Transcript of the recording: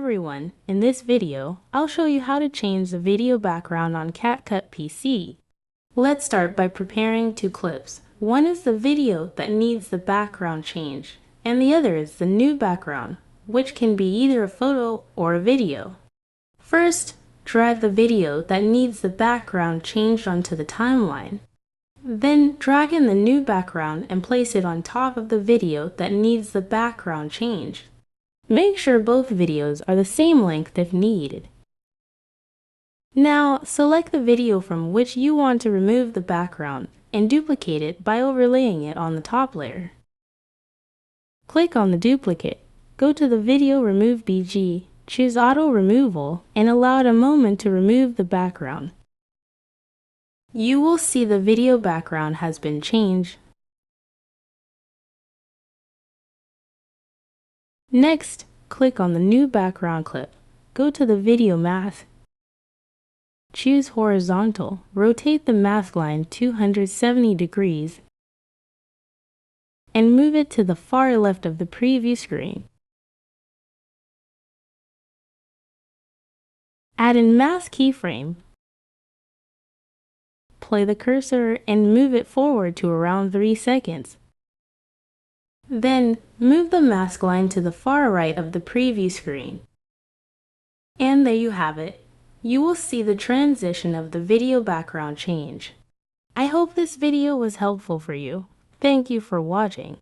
everyone, in this video, I'll show you how to change the video background on CapCut PC. Let's start by preparing two clips. One is the video that needs the background change, and the other is the new background, which can be either a photo or a video. First, drag the video that needs the background changed onto the timeline. Then drag in the new background and place it on top of the video that needs the background changed. Make sure both videos are the same length if needed. Now, select the video from which you want to remove the background and duplicate it by overlaying it on the top layer. Click on the duplicate, go to the Video Remove BG, choose Auto Removal, and allow it a moment to remove the background. You will see the video background has been changed. Next, click on the new background clip. Go to the video mask. Choose horizontal. Rotate the mask line 270 degrees and move it to the far left of the preview screen. Add in mask keyframe. Play the cursor and move it forward to around 3 seconds. Then, move the mask line to the far right of the preview screen. And there you have it. You will see the transition of the video background change. I hope this video was helpful for you. Thank you for watching.